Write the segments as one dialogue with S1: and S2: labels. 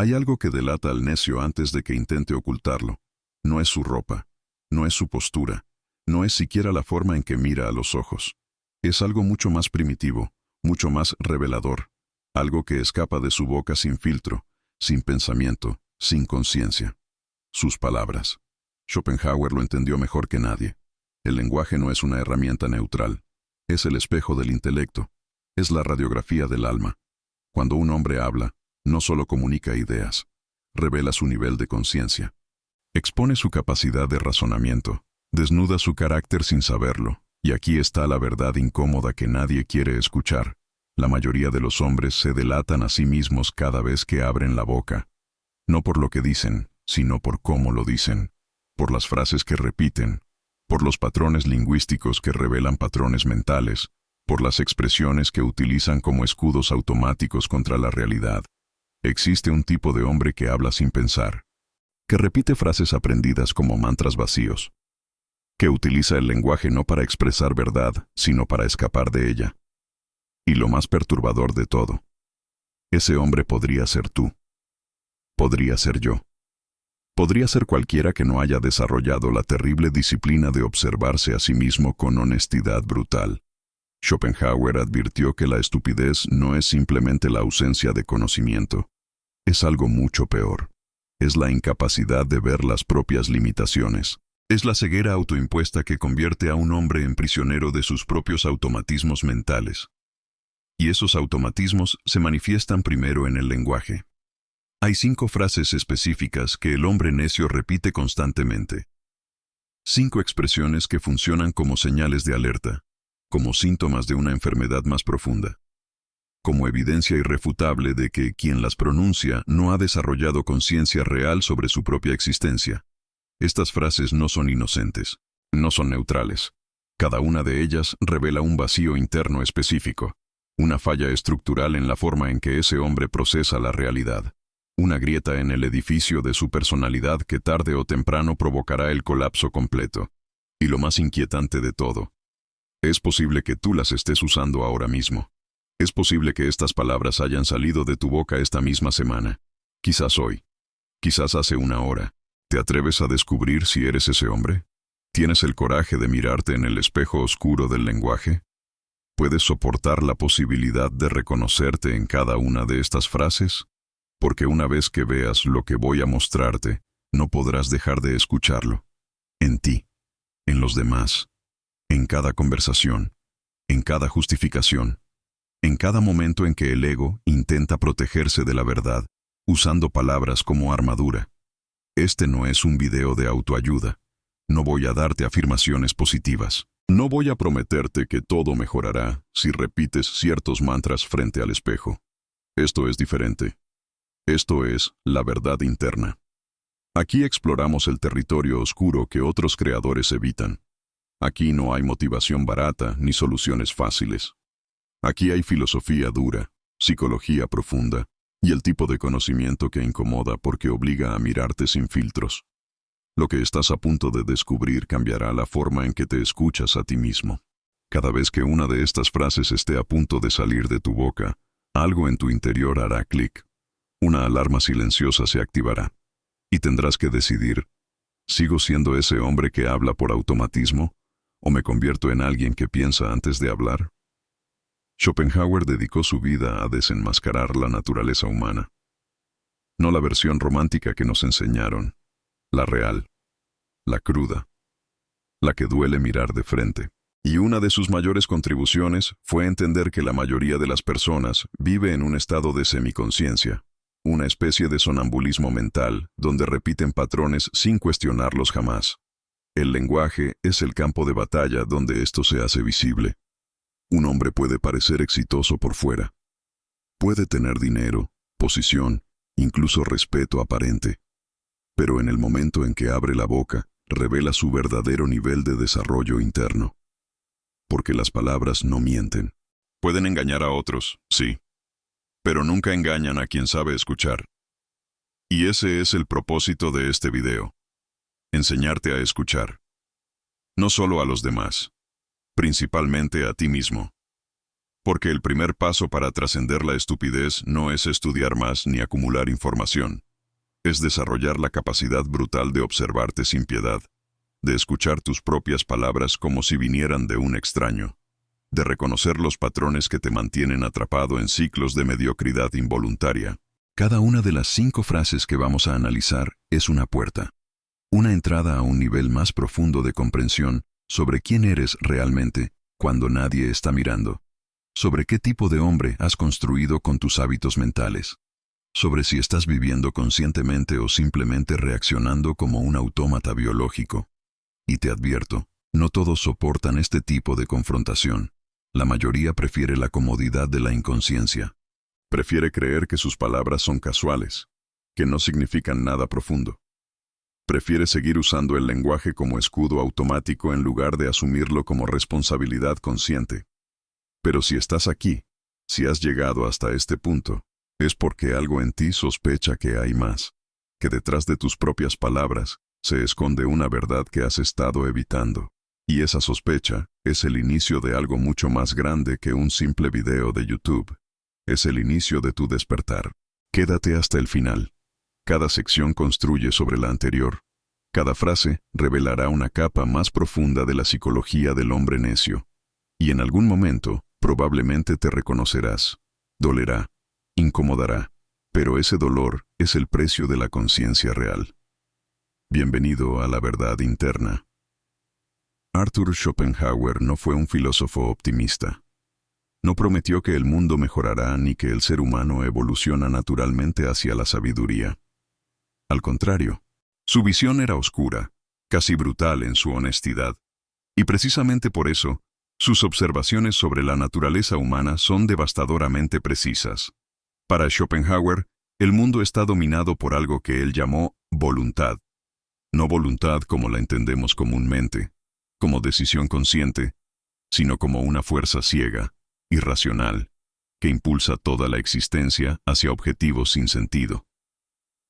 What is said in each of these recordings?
S1: Hay algo que delata al necio antes de que intente ocultarlo. No es su ropa, no es su postura, no es siquiera la forma en que mira a los ojos. Es algo mucho más primitivo, mucho más revelador, algo que escapa de su boca sin filtro, sin pensamiento, sin conciencia. Sus palabras. Schopenhauer lo entendió mejor que nadie. El lenguaje no es una herramienta neutral. Es el espejo del intelecto. Es la radiografía del alma. Cuando un hombre habla, no solo comunica ideas, revela su nivel de conciencia. Expone su capacidad de razonamiento, desnuda su carácter sin saberlo, y aquí está la verdad incómoda que nadie quiere escuchar. La mayoría de los hombres se delatan a sí mismos cada vez que abren la boca. No por lo que dicen, sino por cómo lo dicen, por las frases que repiten, por los patrones lingüísticos que revelan patrones mentales, por las expresiones que utilizan como escudos automáticos contra la realidad. Existe un tipo de hombre que habla sin pensar, que repite frases aprendidas como mantras vacíos, que utiliza el lenguaje no para expresar verdad, sino para escapar de ella. Y lo más perturbador de todo, ese hombre podría ser tú. Podría ser yo. Podría ser cualquiera que no haya desarrollado la terrible disciplina de observarse a sí mismo con honestidad brutal. Schopenhauer advirtió que la estupidez no es simplemente la ausencia de conocimiento. Es algo mucho peor. Es la incapacidad de ver las propias limitaciones. Es la ceguera autoimpuesta que convierte a un hombre en prisionero de sus propios automatismos mentales. Y esos automatismos se manifiestan primero en el lenguaje. Hay 5 frases específicas que el hombre necio repite constantemente. 5 expresiones que funcionan como señales de alerta, como síntomas de una enfermedad más profunda, como evidencia irrefutable de que quien las pronuncia no ha desarrollado conciencia real sobre su propia existencia. Estas frases no son inocentes, no son neutrales. Cada una de ellas revela un vacío interno específico, una falla estructural en la forma en que ese hombre procesa la realidad, una grieta en el edificio de su personalidad que tarde o temprano provocará el colapso completo. Y lo más inquietante de todo, es posible que tú las estés usando ahora mismo. Es posible que estas palabras hayan salido de tu boca esta misma semana. Quizás hoy. Quizás hace una hora. ¿Te atreves a descubrir si eres ese hombre? ¿Tienes el coraje de mirarte en el espejo oscuro del lenguaje? ¿Puedes soportar la posibilidad de reconocerte en cada una de estas frases? Porque una vez que veas lo que voy a mostrarte, no podrás dejar de escucharlo. En ti, en los demás, en cada conversación, en cada justificación, en cada momento en que el ego intenta protegerse de la verdad, usando palabras como armadura. Este no es un video de autoayuda. No voy a darte afirmaciones positivas. No voy a prometerte que todo mejorará si repites ciertos mantras frente al espejo. Esto es diferente. Esto es la verdad interna. Aquí exploramos el territorio oscuro que otros creadores evitan. Aquí no hay motivación barata ni soluciones fáciles. Aquí hay filosofía dura, psicología profunda, y el tipo de conocimiento que incomoda porque obliga a mirarte sin filtros. Lo que estás a punto de descubrir cambiará la forma en que te escuchas a ti mismo. Cada vez que una de estas frases esté a punto de salir de tu boca, algo en tu interior hará clic. Una alarma silenciosa se activará. Y tendrás que decidir, ¿sigo siendo ese hombre que habla por automatismo? ¿O me convierto en alguien que piensa antes de hablar? Schopenhauer dedicó su vida a desenmascarar la naturaleza humana. No la versión romántica que nos enseñaron, la real, la cruda, la que duele mirar de frente. Y una de sus mayores contribuciones fue entender que la mayoría de las personas vive en un estado de semiconciencia, una especie de sonambulismo mental donde repiten patrones sin cuestionarlos jamás. El lenguaje es el campo de batalla donde esto se hace visible. Un hombre puede parecer exitoso por fuera. Puede tener dinero, posición, incluso respeto aparente. Pero en el momento en que abre la boca, revela su verdadero nivel de desarrollo interno. Porque las palabras no mienten. Pueden engañar a otros, sí. Pero nunca engañan a quien sabe escuchar. Y ese es el propósito de este video. Enseñarte a escuchar. No solo a los demás. Principalmente a ti mismo. Porque el primer paso para trascender la estupidez no es estudiar más ni acumular información. Es desarrollar la capacidad brutal de observarte sin piedad, de escuchar tus propias palabras como si vinieran de un extraño, de reconocer los patrones que te mantienen atrapado en ciclos de mediocridad involuntaria. Cada una de las 5 frases que vamos a analizar es una puerta, una entrada a un nivel más profundo de comprensión sobre quién eres realmente cuando nadie está mirando, sobre qué tipo de hombre has construido con tus hábitos mentales, sobre si estás viviendo conscientemente o simplemente reaccionando como un autómata biológico. Y te advierto, no todos soportan este tipo de confrontación. La mayoría prefiere la comodidad de la inconsciencia. Prefiere creer que sus palabras son casuales, que no significan nada profundo. Prefiere seguir usando el lenguaje como escudo automático en lugar de asumirlo como responsabilidad consciente. Pero si estás aquí, si has llegado hasta este punto, es porque algo en ti sospecha que hay más, que detrás de tus propias palabras se esconde una verdad que has estado evitando. Y esa sospecha es el inicio de algo mucho más grande que un simple video de YouTube. Es el inicio de tu despertar. Quédate hasta el final. Cada sección construye sobre la anterior. Cada frase revelará una capa más profunda de la psicología del hombre necio. Y en algún momento, probablemente te reconocerás. Dolerá, incomodará, pero ese dolor es el precio de la conciencia real. Bienvenido a la verdad interna. Arthur Schopenhauer no fue un filósofo optimista. No prometió que el mundo mejorará ni que el ser humano evoluciona naturalmente hacia la sabiduría. Al contrario, su visión era oscura, casi brutal en su honestidad. Y precisamente por eso, sus observaciones sobre la naturaleza humana son devastadoramente precisas. Para Schopenhauer, el mundo está dominado por algo que él llamó voluntad. No voluntad como la entendemos comúnmente, como decisión consciente, sino como una fuerza ciega, irracional, que impulsa toda la existencia hacia objetivos sin sentido.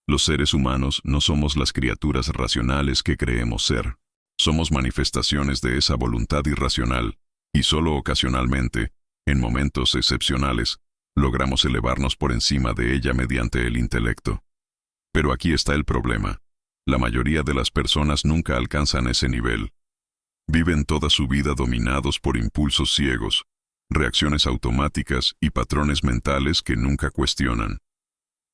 S1: Los seres humanos no somos las criaturas racionales que creemos ser. Somos manifestaciones de esa voluntad irracional, y solo ocasionalmente, en momentos excepcionales, logramos elevarnos por encima de ella mediante el intelecto. Pero aquí está el problema. La mayoría de las personas nunca alcanzan ese nivel. Viven toda su vida dominados por impulsos ciegos, reacciones automáticas y patrones mentales que nunca cuestionan.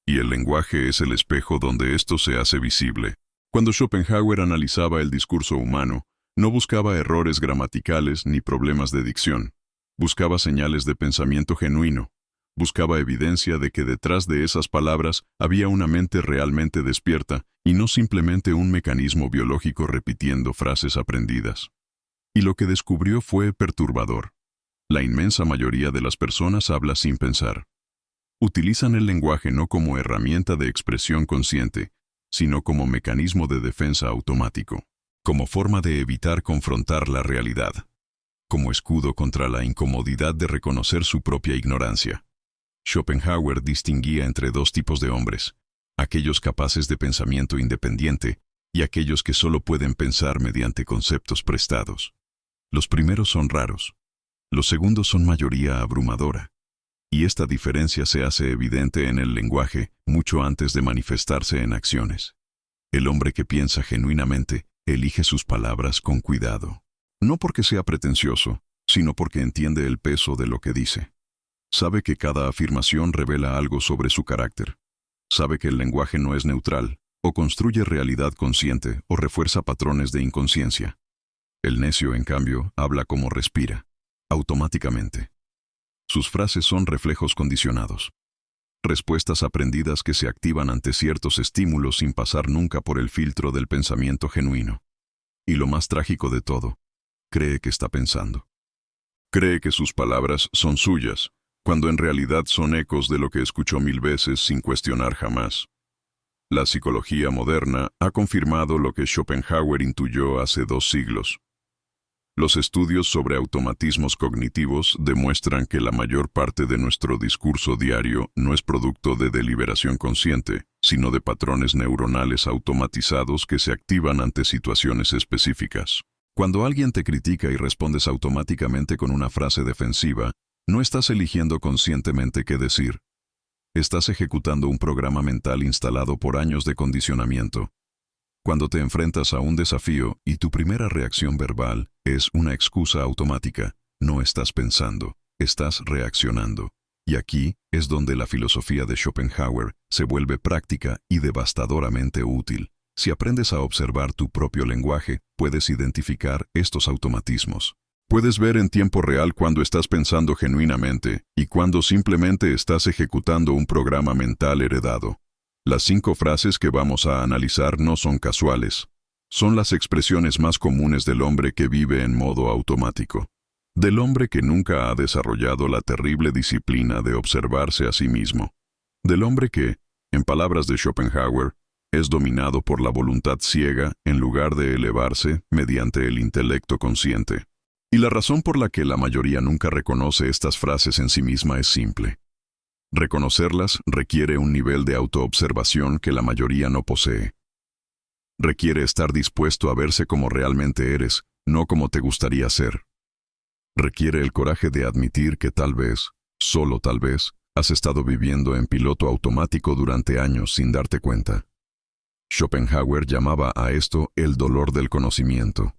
S1: Y el lenguaje es el espejo donde esto se hace visible. Cuando Schopenhauer analizaba el discurso humano, no buscaba errores gramaticales ni problemas de dicción. Buscaba señales de pensamiento genuino. Buscaba evidencia de que detrás de esas palabras había una mente realmente despierta y no simplemente un mecanismo biológico repitiendo frases aprendidas. Y lo que descubrió fue perturbador. La inmensa mayoría de las personas habla sin pensar. Utilizan el lenguaje no como herramienta de expresión consciente, sino como mecanismo de defensa automático, como forma de evitar confrontar la realidad, como escudo contra la incomodidad de reconocer su propia ignorancia. Schopenhauer distinguía entre 2 tipos de hombres, aquellos capaces de pensamiento independiente y aquellos que solo pueden pensar mediante conceptos prestados. Los primeros son raros. Los segundos son mayoría abrumadora. Y esta diferencia se hace evidente en el lenguaje mucho antes de manifestarse en acciones. El hombre que piensa genuinamente elige sus palabras con cuidado. No porque sea pretencioso, sino porque entiende el peso de lo que dice. Sabe que cada afirmación revela algo sobre su carácter. Sabe que el lenguaje no es neutral, o construye realidad consciente o refuerza patrones de inconsciencia. El necio, en cambio, habla como respira, automáticamente. Sus frases son reflejos condicionados. Respuestas aprendidas que se activan ante ciertos estímulos sin pasar nunca por el filtro del pensamiento genuino. Y lo más trágico de todo, cree que está pensando. Cree que sus palabras son suyas, cuando en realidad son ecos de lo que escuchó 1000 veces sin cuestionar jamás. La psicología moderna ha confirmado lo que Schopenhauer intuyó hace 2 siglos. Los estudios sobre automatismos cognitivos demuestran que la mayor parte de nuestro discurso diario no es producto de deliberación consciente, sino de patrones neuronales automatizados que se activan ante situaciones específicas. Cuando alguien te critica y respondes automáticamente con una frase defensiva, No estás eligiendo conscientemente qué decir. Estás ejecutando un programa mental instalado por años de condicionamiento. Cuando te enfrentas a un desafío y tu primera reacción verbal es una excusa automática, no estás pensando, estás reaccionando. Y aquí es donde la filosofía de Schopenhauer se vuelve práctica y devastadoramente útil. Si aprendes a observar tu propio lenguaje, puedes identificar estos automatismos. Puedes ver en tiempo real cuando estás pensando genuinamente y cuando simplemente estás ejecutando un programa mental heredado. Las 5 frases que vamos a analizar no son casuales. Son las expresiones más comunes del hombre que vive en modo automático. Del hombre que nunca ha desarrollado la terrible disciplina de observarse a sí mismo. Del hombre que, en palabras de Schopenhauer, es dominado por la voluntad ciega en lugar de elevarse mediante el intelecto consciente. Y la razón por la que la mayoría nunca reconoce estas frases en sí misma es simple. Reconocerlas requiere un nivel de autoobservación que la mayoría no posee. Requiere estar dispuesto a verse como realmente eres, no como te gustaría ser. Requiere el coraje de admitir que tal vez, solo tal vez, has estado viviendo en piloto automático durante años sin darte cuenta. Schopenhauer llamaba a esto el dolor del conocimiento.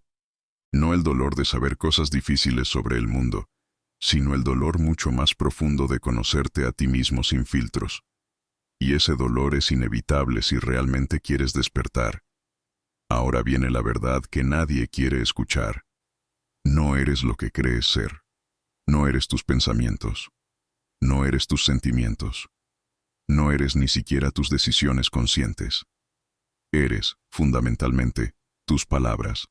S1: No el dolor de saber cosas difíciles sobre el mundo, sino el dolor mucho más profundo de conocerte a ti mismo sin filtros. Y ese dolor es inevitable si realmente quieres despertar. Ahora viene la verdad que nadie quiere escuchar. No eres lo que crees ser. No eres tus pensamientos. No eres tus sentimientos. No eres ni siquiera tus decisiones conscientes. Eres, fundamentalmente, tus palabras.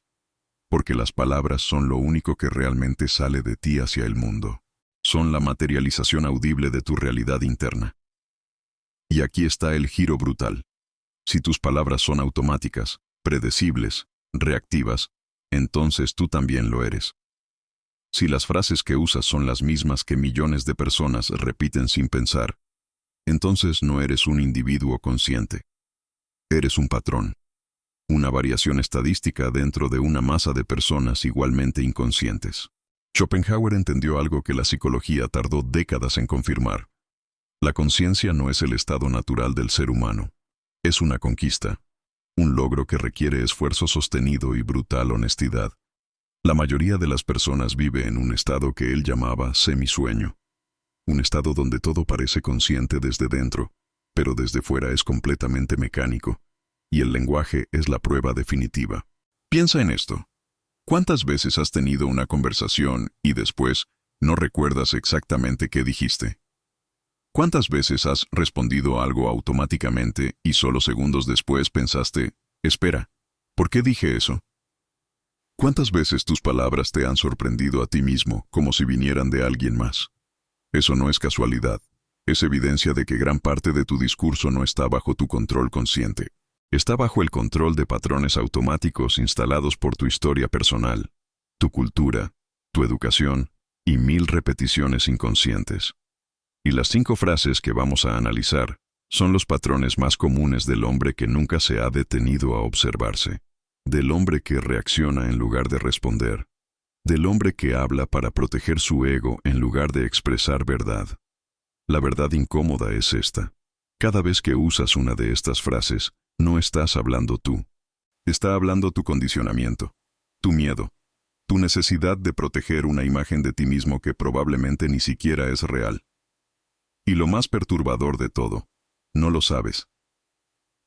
S1: Porque las palabras son lo único que realmente sale de ti hacia el mundo. Son la materialización audible de tu realidad interna. Y aquí está el giro brutal. Si tus palabras son automáticas, predecibles, reactivas, entonces tú también lo eres. Si las frases que usas son las mismas que millones de personas repiten sin pensar, entonces no eres un individuo consciente. Eres un patrón. Una variación estadística dentro de una masa de personas igualmente inconscientes. Schopenhauer entendió algo que la psicología tardó décadas en confirmar. La conciencia no es el estado natural del ser humano. Es una conquista. Un logro que requiere esfuerzo sostenido y brutal honestidad. La mayoría de las personas vive en un estado que él llamaba semisueño. Un estado donde todo parece consciente desde dentro, pero desde fuera es completamente mecánico. Y el lenguaje es la prueba definitiva. Piensa en esto. ¿Cuántas veces has tenido una conversación y después no recuerdas exactamente qué dijiste? ¿Cuántas veces has respondido algo automáticamente y solo segundos después pensaste, espera, ¿por qué dije eso? ¿Cuántas veces tus palabras te han sorprendido a ti mismo como si vinieran de alguien más? Eso no es casualidad. Es evidencia de que gran parte de tu discurso no está bajo tu control consciente. Está bajo el control de patrones automáticos instalados por tu historia personal, tu cultura, tu educación y 1000 repeticiones inconscientes. Y las 5 frases que vamos a analizar son los patrones más comunes del hombre que nunca se ha detenido a observarse, del hombre que reacciona en lugar de responder, del hombre que habla para proteger su ego en lugar de expresar verdad. La verdad incómoda es esta. Cada vez que usas una de estas frases, no estás hablando tú. Está hablando tu condicionamiento, tu miedo, tu necesidad de proteger una imagen de ti mismo que probablemente ni siquiera es real. Y lo más perturbador de todo, no lo sabes.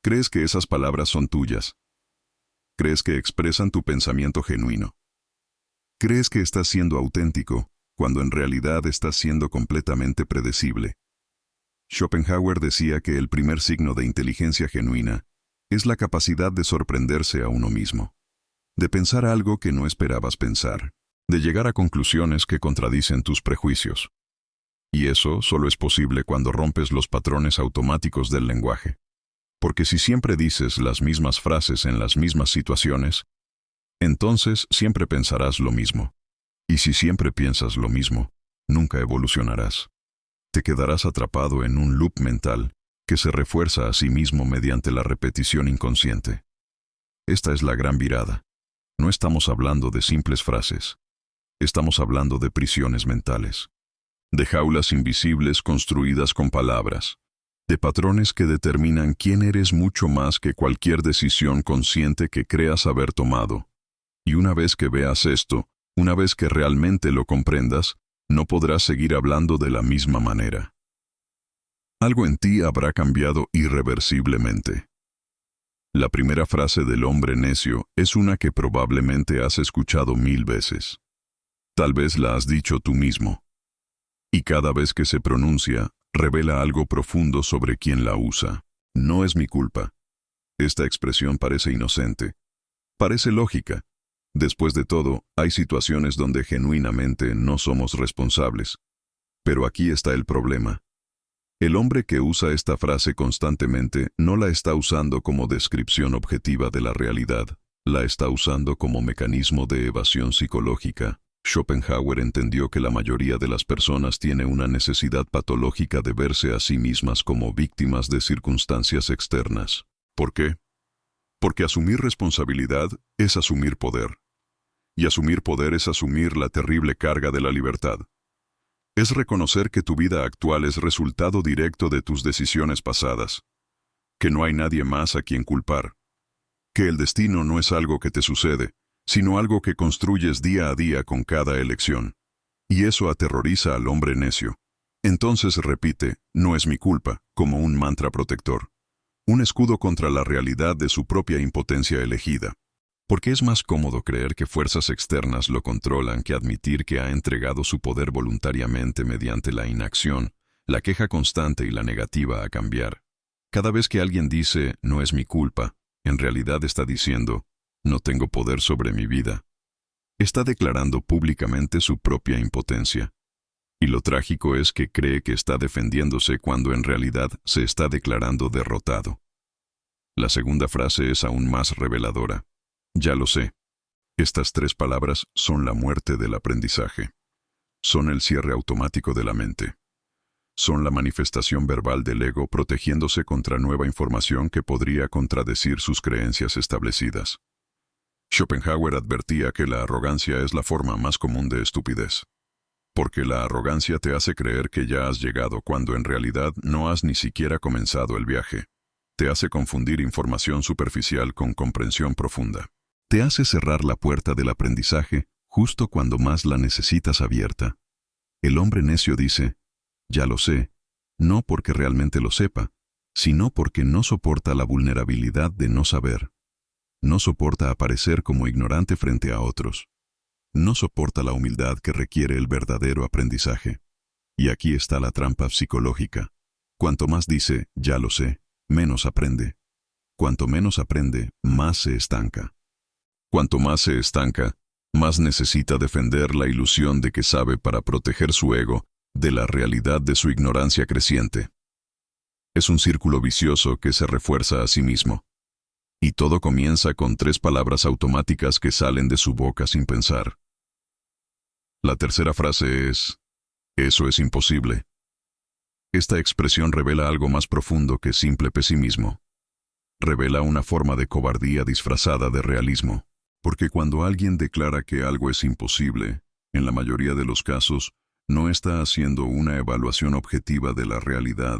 S1: Crees que esas palabras son tuyas. Crees que expresan tu pensamiento genuino. Crees que estás siendo auténtico, cuando en realidad estás siendo completamente predecible. Schopenhauer decía que el primer signo de inteligencia genuina es la capacidad de sorprenderse a uno mismo, de pensar algo que no esperabas pensar, de llegar a conclusiones que contradicen tus prejuicios. Y eso solo es posible cuando rompes los patrones automáticos del lenguaje. Porque si siempre dices las mismas frases en las mismas situaciones, entonces siempre pensarás lo mismo. Y si siempre piensas lo mismo, nunca evolucionarás. Te quedarás atrapado en un loop mental que se refuerza a sí mismo mediante la repetición inconsciente. Esta es la gran virada. No estamos hablando de simples frases. Estamos hablando de prisiones mentales. de jaulas invisibles construidas con palabras, de patrones que determinan quién eres mucho más que cualquier decisión consciente que creas haber tomado. Y una vez que veas esto, una vez que realmente lo comprendas, no podrás seguir hablando de la misma manera. Algo en ti habrá cambiado irreversiblemente. La primera frase del hombre necio es una que probablemente has escuchado 1000 veces. Tal vez la has dicho tú mismo. Y cada vez que se pronuncia, revela algo profundo sobre quien la usa. No es mi culpa. Esta expresión parece inocente. Parece lógica. Después de todo, hay situaciones donde genuinamente no somos responsables. Pero aquí está el problema. El hombre que usa esta frase constantemente no la está usando como descripción objetiva de la realidad, la está usando como mecanismo de evasión psicológica. Schopenhauer entendió que la mayoría de las personas tiene una necesidad patológica de verse a sí mismas como víctimas de circunstancias externas. ¿Por qué? Porque asumir responsabilidad es asumir poder. Y asumir poder es asumir la terrible carga de la libertad. Es reconocer que tu vida actual es resultado directo de tus decisiones pasadas, que no hay nadie más a quien culpar, que el destino no es algo que te sucede, sino algo que construyes día a día con cada elección. Y eso aterroriza al hombre necio. Entonces repite, no es mi culpa, como un mantra protector, un escudo contra la realidad de su propia impotencia elegida. Porque es más cómodo creer que fuerzas externas lo controlan que admitir que ha entregado su poder voluntariamente mediante la inacción, la queja constante y la negativa a cambiar. Cada vez que alguien dice, no es mi culpa, en realidad está diciendo, no tengo poder sobre mi vida. Está declarando públicamente su propia impotencia. Y lo trágico es que cree que está defendiéndose cuando en realidad se está declarando derrotado. La segunda frase es aún más reveladora. Ya lo sé. Estas 3 palabras son la muerte del aprendizaje. Son el cierre automático de la mente. Son la manifestación verbal del ego protegiéndose contra nueva información que podría contradecir sus creencias establecidas. Schopenhauer advertía que la arrogancia es la forma más común de estupidez. Porque la arrogancia te hace creer que ya has llegado cuando en realidad no has ni siquiera comenzado el viaje. Te hace confundir información superficial con comprensión profunda. Te hace cerrar la puerta del aprendizaje justo cuando más la necesitas abierta. El hombre necio dice, ya lo sé, no porque realmente lo sepa, sino porque no soporta la vulnerabilidad de no saber. No soporta aparecer como ignorante frente a otros. No soporta la humildad que requiere el verdadero aprendizaje. Y aquí está la trampa psicológica. Cuanto más dice, ya lo sé, menos aprende. Cuanto menos aprende, más se estanca. Cuanto más se estanca, más necesita defender la ilusión de que sabe para proteger su ego de la realidad de su ignorancia creciente. Es un círculo vicioso que se refuerza a sí mismo. Y todo comienza con 3 palabras automáticas que salen de su boca sin pensar. La tercera frase es, eso es imposible. Esta expresión revela algo más profundo que simple pesimismo. Revela una forma de cobardía disfrazada de realismo. Porque cuando alguien declara que algo es imposible, en la mayoría de los casos, no está haciendo una evaluación objetiva de la realidad.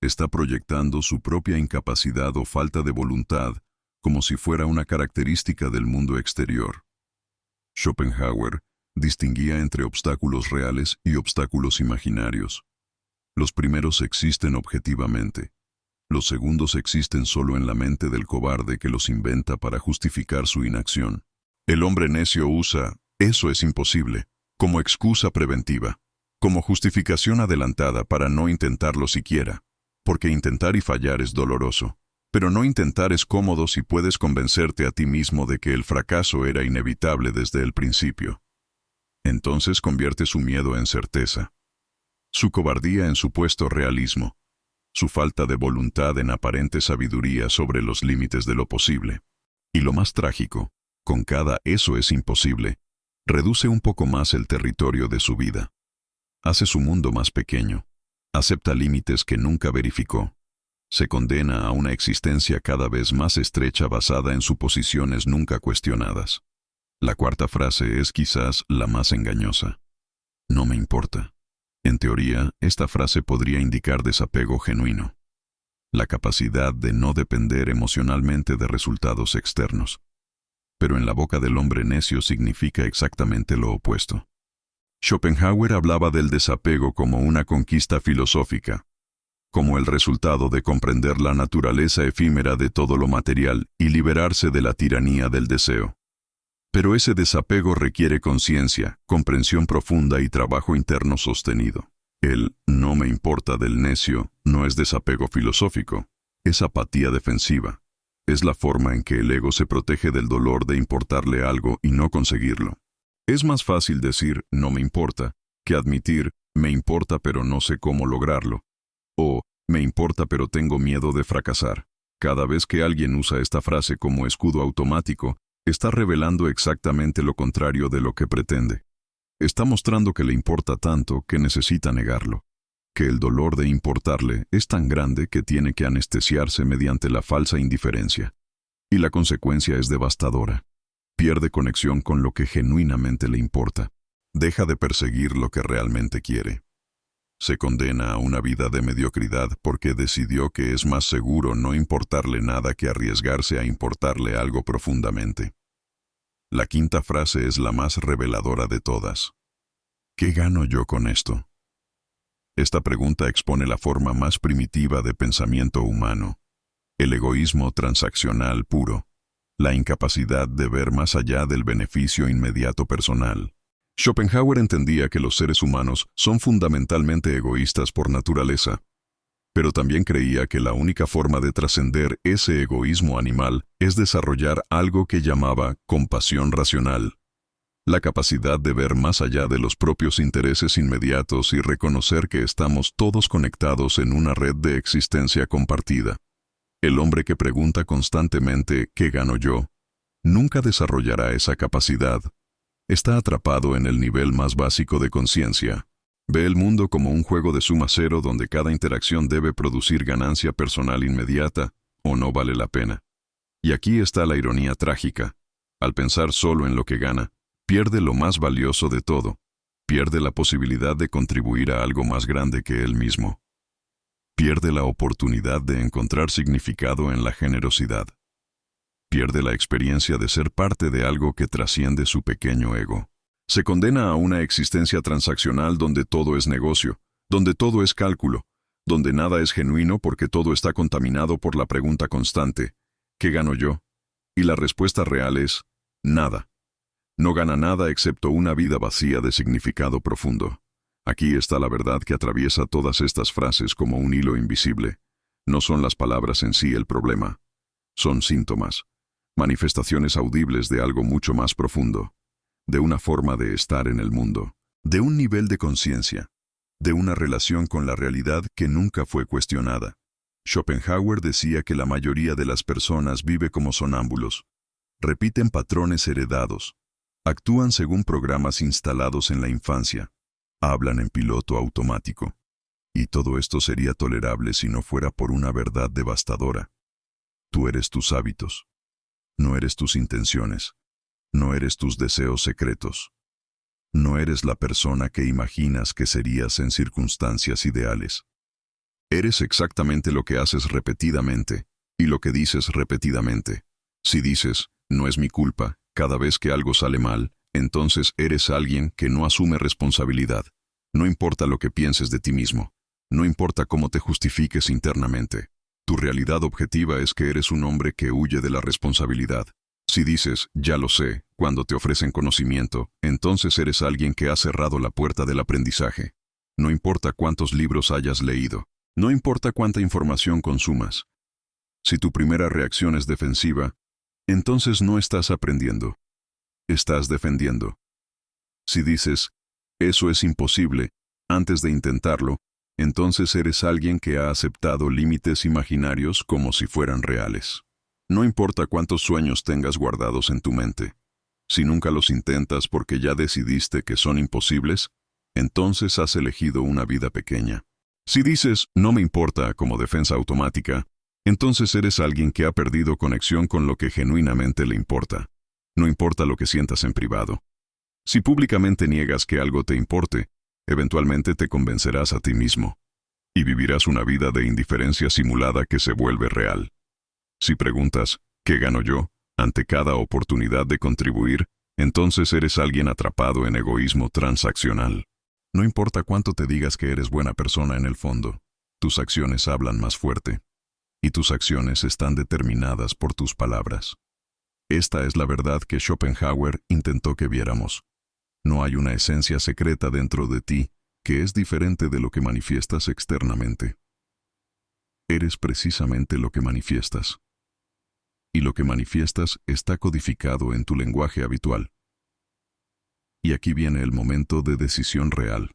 S1: Está proyectando su propia incapacidad o falta de voluntad como si fuera una característica del mundo exterior. Schopenhauer distinguía entre obstáculos reales y obstáculos imaginarios. Los primeros existen objetivamente. Los segundos existen solo en la mente del cobarde que los inventa para justificar su inacción. El hombre necio usa, eso es imposible, como excusa preventiva, como justificación adelantada para no intentarlo siquiera, porque intentar y fallar es doloroso, pero no intentar es cómodo si puedes convencerte a ti mismo de que el fracaso era inevitable desde el principio. Entonces convierte su miedo en certeza, su cobardía en supuesto realismo, su falta de voluntad en aparente sabiduría sobre los límites de lo posible. Y lo más trágico, con cada eso es imposible, reduce un poco más el territorio de su vida. Hace su mundo más pequeño, acepta límites que nunca verificó, se condena a una existencia cada vez más estrecha basada en suposiciones nunca cuestionadas. La cuarta frase es quizás la más engañosa. No me importa. En teoría, esta frase podría indicar desapego genuino, la capacidad de no depender emocionalmente de resultados externos. Pero en la boca del hombre necio significa exactamente lo opuesto. Schopenhauer hablaba del desapego como una conquista filosófica, como el resultado de comprender la naturaleza efímera de todo lo material y liberarse de la tiranía del deseo. Pero ese desapego requiere conciencia, comprensión profunda y trabajo interno sostenido. El "no me importa" del necio no es desapego filosófico, es apatía defensiva. Es la forma en que el ego se protege del dolor de importarle algo y no conseguirlo. Es más fácil decir "no me importa" que admitir "me importa pero no sé cómo lograrlo", o "me importa pero tengo miedo de fracasar". Cada vez que alguien usa esta frase como escudo automático, está revelando exactamente lo contrario de lo que pretende. Está mostrando que le importa tanto que necesita negarlo, que el dolor de importarle es tan grande que tiene que anestesiarse mediante la falsa indiferencia. Y la consecuencia es devastadora. Pierde conexión con lo que genuinamente le importa. Deja de perseguir lo que realmente quiere. Se condena a una vida de mediocridad porque decidió que es más seguro no importarle nada que arriesgarse a importarle algo profundamente. La quinta frase es la más reveladora de todas. ¿Qué gano yo con esto? Esta pregunta expone la forma más primitiva de pensamiento humano, el egoísmo transaccional puro, la incapacidad de ver más allá del beneficio inmediato personal. Schopenhauer entendía que los seres humanos son fundamentalmente egoístas por naturaleza, pero también creía que la única forma de trascender ese egoísmo animal es desarrollar algo que llamaba compasión racional, la capacidad de ver más allá de los propios intereses inmediatos y reconocer que estamos todos conectados en una red de existencia compartida. El hombre que pregunta constantemente ¿qué gano yo? Nunca desarrollará esa capacidad. Está atrapado en el nivel más básico de conciencia. Ve el mundo como un juego de suma cero donde cada interacción debe producir ganancia personal inmediata o no vale la pena. Y aquí está la ironía trágica. Al pensar solo en lo que gana, pierde lo más valioso de todo. Pierde la posibilidad de contribuir a algo más grande que él mismo. Pierde la oportunidad de encontrar significado en la generosidad. Pierde la experiencia de ser parte de algo que trasciende su pequeño ego. Se condena a una existencia transaccional donde todo es negocio, donde todo es cálculo, donde nada es genuino porque todo está contaminado por la pregunta constante, ¿qué gano yo? Y la respuesta real es, nada. No gana nada excepto una vida vacía de significado profundo. Aquí está la verdad que atraviesa todas estas frases como un hilo invisible. No son las palabras en sí el problema. Son síntomas, manifestaciones audibles de algo mucho más profundo, de una forma de estar en el mundo, de un nivel de conciencia, de una relación con la realidad que nunca fue cuestionada. Schopenhauer decía que la mayoría de las personas vive como sonámbulos, repiten patrones heredados, actúan según programas instalados en la infancia, hablan en piloto automático. Y todo esto sería tolerable si no fuera por una verdad devastadora. Tú eres tus hábitos. No eres tus intenciones. No eres tus deseos secretos. No eres la persona que imaginas que serías en circunstancias ideales. Eres exactamente lo que haces repetidamente y lo que dices repetidamente. Si dices, no es mi culpa, cada vez que algo sale mal, entonces eres alguien que no asume responsabilidad. No importa lo que pienses de ti mismo. No importa cómo te justifiques internamente. Tu realidad objetiva es que eres un hombre que huye de la responsabilidad. Si dices, ya lo sé, cuando te ofrecen conocimiento, entonces eres alguien que ha cerrado la puerta del aprendizaje. No importa cuántos libros hayas leído. No importa cuánta información consumas. Si tu primera reacción es defensiva, entonces no estás aprendiendo. Estás defendiendo. Si dices, eso es imposible, antes de intentarlo, entonces eres alguien que ha aceptado límites imaginarios como si fueran reales. No importa cuántos sueños tengas guardados en tu mente. Si nunca los intentas porque ya decidiste que son imposibles, entonces has elegido una vida pequeña. Si dices, no me importa como defensa automática, entonces eres alguien que ha perdido conexión con lo que genuinamente le importa. No importa lo que sientas en privado. Si públicamente niegas que algo te importe, Eventualmente te convencerás a ti mismo y vivirás una vida de indiferencia simulada que se vuelve real. Si preguntas, ¿qué gano yo?, ante cada oportunidad de contribuir, entonces eres alguien atrapado en egoísmo transaccional. No importa cuánto te digas que eres buena persona en el fondo, tus acciones hablan más fuerte. Y tus acciones están determinadas por tus palabras. Esta es la verdad que Schopenhauer intentó que viéramos. No hay una esencia secreta dentro de ti que es diferente de lo que manifiestas externamente. Eres precisamente lo que manifiestas. Y lo que manifiestas está codificado en tu lenguaje habitual. Y aquí viene el momento de decisión real.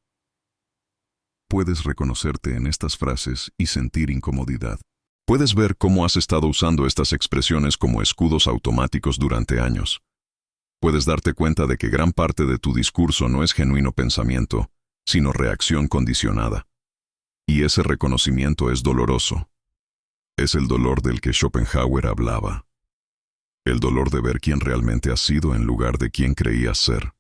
S1: Puedes reconocerte en estas frases y sentir incomodidad. Puedes ver cómo has estado usando estas expresiones como escudos automáticos durante años. Puedes darte cuenta de que gran parte de tu discurso no es genuino pensamiento, sino reacción condicionada. Y ese reconocimiento es doloroso. Es el dolor del que Schopenhauer hablaba. El dolor de ver quién realmente has sido en lugar de quién creías ser.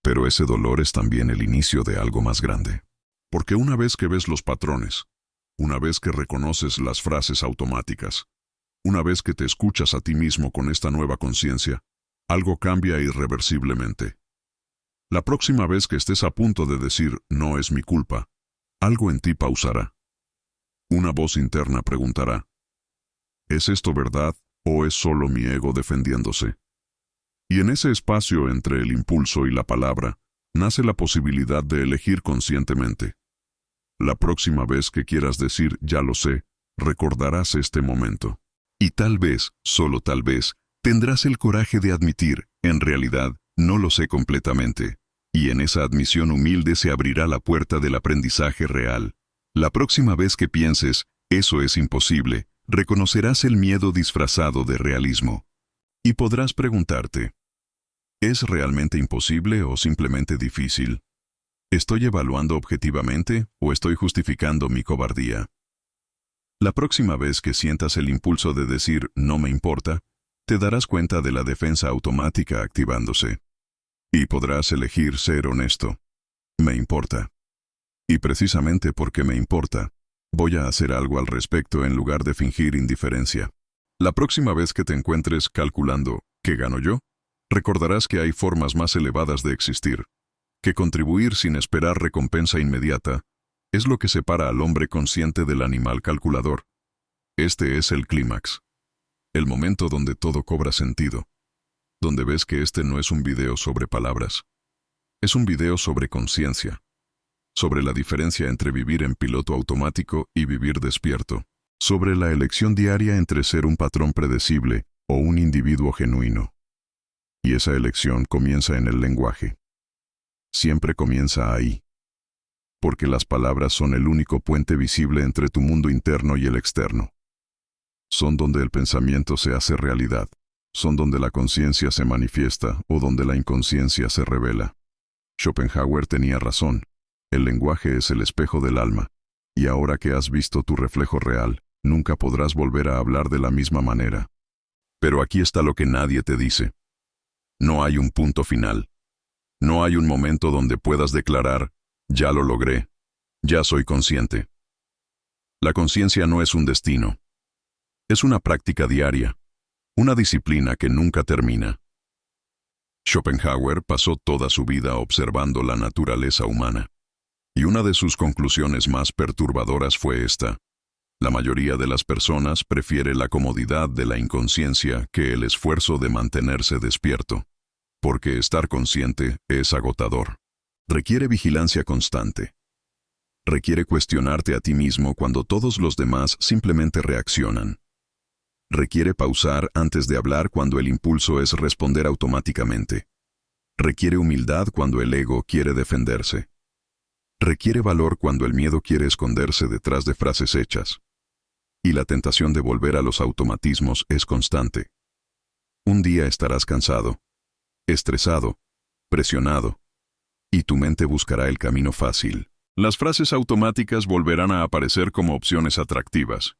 S1: Pero ese dolor es también el inicio de algo más grande. Porque una vez que ves los patrones, una vez que reconoces las frases automáticas, una vez que te escuchas a ti mismo con esta nueva conciencia, algo cambia irreversiblemente. La próxima vez que estés a punto de decir, no es mi culpa, algo en ti pausará. Una voz interna preguntará, ¿es esto verdad o es solo mi ego defendiéndose? Y en ese espacio entre el impulso y la palabra, nace la posibilidad de elegir conscientemente. La próxima vez que quieras decir, ya lo sé, recordarás este momento. Y tal vez, solo tal vez, tendrás el coraje de admitir, en realidad, no lo sé completamente. Y en esa admisión humilde se abrirá la puerta del aprendizaje real. La próxima vez que pienses, eso es imposible, reconocerás el miedo disfrazado de realismo. Y podrás preguntarte, ¿es realmente imposible o simplemente difícil? ¿Estoy evaluando objetivamente o estoy justificando mi cobardía? La próxima vez que sientas el impulso de decir no me importa, te darás cuenta de la defensa automática activándose. Y podrás elegir ser honesto. Me importa. Y precisamente porque me importa, voy a hacer algo al respecto en lugar de fingir indiferencia. La próxima vez que te encuentres calculando ¿qué gano yo?, recordarás que hay formas más elevadas de existir, que contribuir sin esperar recompensa inmediata es lo que separa al hombre consciente del animal calculador. Este es el clímax. El momento donde todo cobra sentido. Donde ves que este no es un video sobre palabras. Es un video sobre conciencia. Sobre la diferencia entre vivir en piloto automático y vivir despierto. Sobre la elección diaria entre ser un patrón predecible o un individuo genuino. Y esa elección comienza en el lenguaje. Siempre comienza ahí. Porque las palabras son el único puente visible entre tu mundo interno y el externo. Son donde el pensamiento se hace realidad. Son donde la conciencia se manifiesta o donde la inconsciencia se revela. Schopenhauer tenía razón. El lenguaje es el espejo del alma. Y ahora que has visto tu reflejo real, nunca podrás volver a hablar de la misma manera. Pero aquí está lo que nadie te dice. No hay un punto final. No hay un momento donde puedas declarar, ya lo logré, ya soy consciente. La conciencia no es un destino. Es una práctica diaria, una disciplina que nunca termina. Schopenhauer pasó toda su vida observando la naturaleza humana. Y una de sus conclusiones más perturbadoras fue esta. La mayoría de las personas prefiere la comodidad de la inconsciencia que el esfuerzo de mantenerse despierto. Porque estar consciente es agotador. Requiere vigilancia constante. Requiere cuestionarte a ti mismo cuando todos los demás simplemente reaccionan. Requiere pausar antes de hablar cuando el impulso es responder automáticamente. Requiere humildad cuando el ego quiere defenderse. Requiere valor cuando el miedo quiere esconderse detrás de frases hechas. Y la tentación de volver a los automatismos es constante. Un día estarás cansado, estresado, presionado, y tu mente buscará el camino fácil. Las frases automáticas volverán a aparecer como opciones atractivas.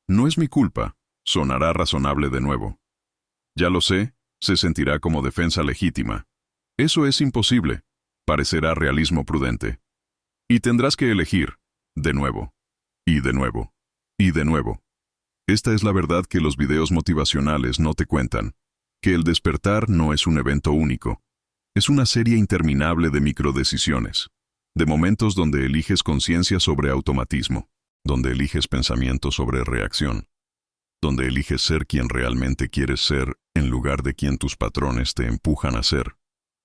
S1: No es mi culpa, sonará razonable de nuevo. Ya lo sé, se sentirá como defensa legítima. Eso es imposible. Parecerá realismo prudente. Y tendrás que elegir, de nuevo, y de nuevo, y de nuevo. Esta es la verdad que los videos motivacionales no te cuentan, que el despertar no es un evento único. Es una serie interminable de microdecisiones, de momentos donde eliges conciencia sobre automatismo, donde eliges pensamiento sobre reacción, donde eliges ser quien realmente quieres ser en lugar de quien tus patrones te empujan a ser.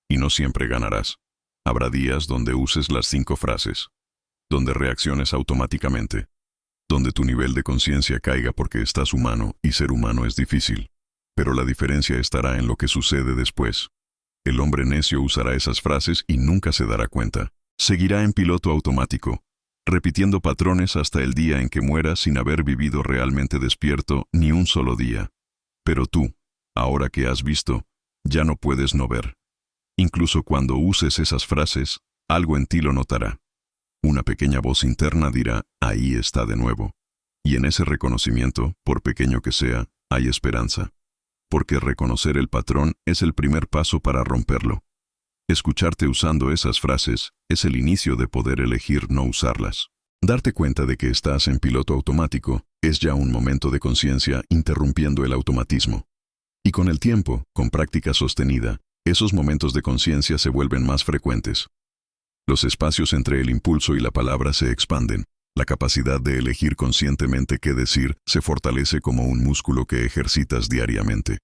S1: Y no siempre ganarás. Habrá días donde uses las 5 frases, donde reacciones automáticamente, donde tu nivel de conciencia caiga porque estás humano y ser humano es difícil. Pero la diferencia estará en lo que sucede después. El hombre necio usará esas frases y nunca se dará cuenta. Seguirá en piloto automático, repitiendo patrones hasta el día en que muera sin haber vivido realmente despierto ni un solo día. Pero tú, ahora que has visto, ya no puedes no ver. Incluso cuando uses esas frases, algo en ti lo notará. Una pequeña voz interna dirá, ahí está de nuevo. Y en ese reconocimiento, por pequeño que sea, hay esperanza. Porque reconocer el patrón es el primer paso para romperlo. Escucharte usando esas frases es el inicio de poder elegir no usarlas. Darte cuenta de que estás en piloto automático es ya un momento de conciencia interrumpiendo el automatismo. Y con el tiempo, con práctica sostenida, esos momentos de conciencia se vuelven más frecuentes. Los espacios entre el impulso y la palabra se expanden. La capacidad de elegir conscientemente qué decir se fortalece como un músculo que ejercitas diariamente.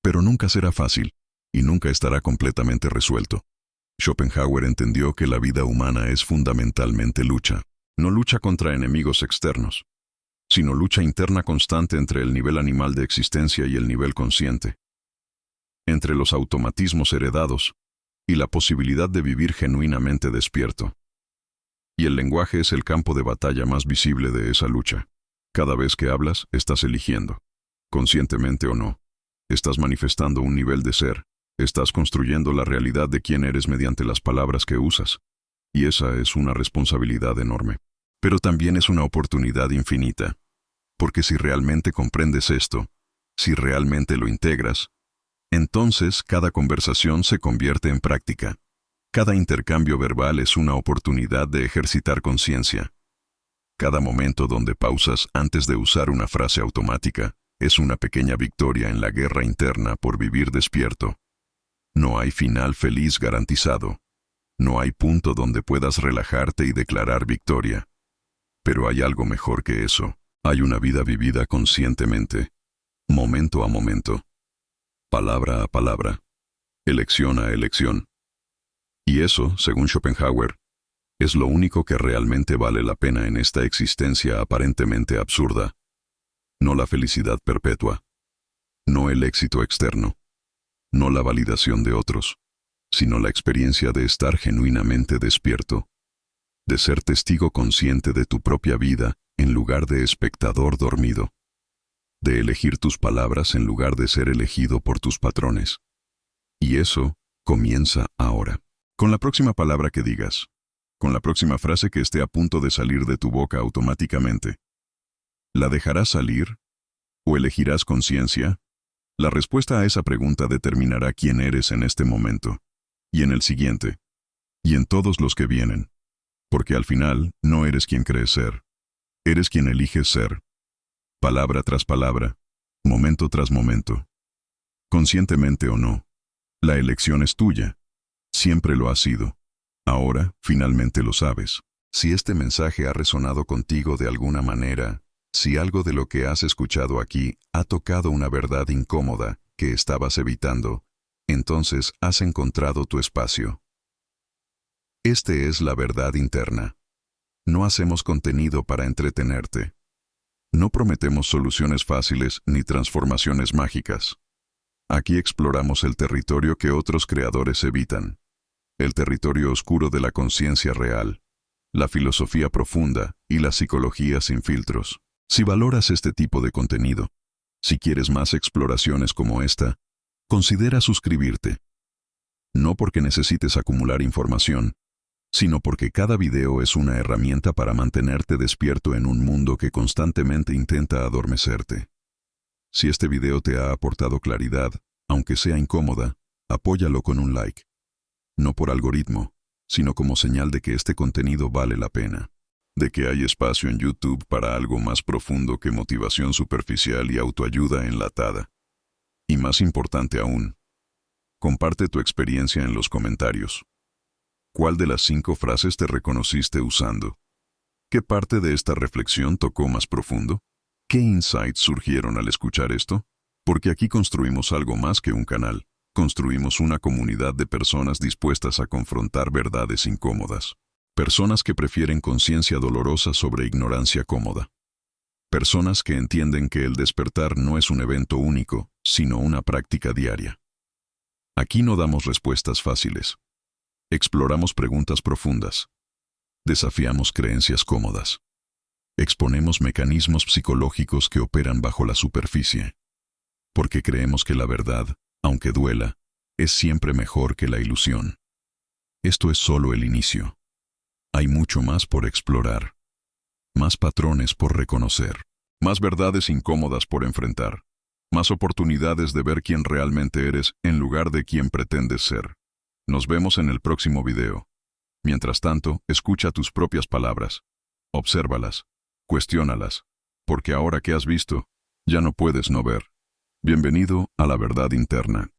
S1: Pero nunca será fácil, y nunca estará completamente resuelto. Schopenhauer entendió que la vida humana es fundamentalmente lucha. No lucha contra enemigos externos, sino lucha interna constante entre el nivel animal de existencia y el nivel consciente. Entre los automatismos heredados y la posibilidad de vivir genuinamente despierto. Y el lenguaje es el campo de batalla más visible de esa lucha. Cada vez que hablas, estás eligiendo, conscientemente o no. Estás manifestando un nivel de ser, estás construyendo la realidad de quién eres mediante las palabras que usas. Y esa es una responsabilidad enorme. Pero también es una oportunidad infinita. Porque si realmente comprendes esto, si realmente lo integras, entonces cada conversación se convierte en práctica. Cada intercambio verbal es una oportunidad de ejercitar conciencia. Cada momento donde pausas antes de usar una frase automática es una pequeña victoria en la guerra interna por vivir despierto. No hay final feliz garantizado. No hay punto donde puedas relajarte y declarar victoria. Pero hay algo mejor que eso. Hay una vida vivida conscientemente, momento a momento, palabra a palabra, elección a elección. Y eso, según Schopenhauer, es lo único que realmente vale la pena en esta existencia aparentemente absurda. No la felicidad perpetua, no el éxito externo, no la validación de otros, sino la experiencia de estar genuinamente despierto, de ser testigo consciente de tu propia vida en lugar de espectador dormido, de elegir tus palabras en lugar de ser elegido por tus patrones. Y eso comienza ahora. Con la próxima palabra que digas, con la próxima frase que esté a punto de salir de tu boca automáticamente, ¿la dejarás salir? ¿O elegirás conciencia? La respuesta a esa pregunta determinará quién eres en este momento, y en el siguiente, y en todos los que vienen. Porque al final, no eres quien crees ser. Eres quien eliges ser. Palabra tras palabra, momento tras momento. Conscientemente o no, la elección es tuya. Siempre lo ha sido. Ahora, finalmente lo sabes. Si este mensaje ha resonado contigo de alguna manera, si algo de lo que has escuchado aquí ha tocado una verdad incómoda que estabas evitando, entonces has encontrado tu espacio. Este es la verdad interna. No hacemos contenido para entretenerte. No prometemos soluciones fáciles ni transformaciones mágicas. Aquí exploramos el territorio que otros creadores evitan. El territorio oscuro de la conciencia real, la filosofía profunda y la psicología sin filtros. Si valoras este tipo de contenido, si quieres más exploraciones como esta, considera suscribirte. No porque necesites acumular información, sino porque cada video es una herramienta para mantenerte despierto en un mundo que constantemente intenta adormecerte. Si este video te ha aportado claridad, aunque sea incómoda, apóyalo con un like. No por algoritmo, sino como señal de que este contenido vale la pena, de que hay espacio en YouTube para algo más profundo que motivación superficial y autoayuda enlatada. Y más importante aún, comparte tu experiencia en los comentarios. ¿Cuál de las 5 frases te reconociste usando? ¿Qué parte de esta reflexión tocó más profundo? ¿Qué insights surgieron al escuchar esto? Porque aquí construimos algo más que un canal. Construimos una comunidad de personas dispuestas a confrontar verdades incómodas. Personas que prefieren conciencia dolorosa sobre ignorancia cómoda. Personas que entienden que el despertar no es un evento único, sino una práctica diaria. Aquí no damos respuestas fáciles. Exploramos preguntas profundas. Desafiamos creencias cómodas. Exponemos mecanismos psicológicos que operan bajo la superficie. Porque creemos que la verdad, aunque duela, es siempre mejor que la ilusión. Esto es solo el inicio. Hay mucho más por explorar. Más patrones por reconocer. Más verdades incómodas por enfrentar. Más oportunidades de ver quién realmente eres en lugar de quién pretendes ser. Nos vemos en el próximo video. Mientras tanto, escucha tus propias palabras. Obsérvalas. Cuestiónalas. Porque ahora que has visto, ya no puedes no ver. Bienvenido a la verdad interna.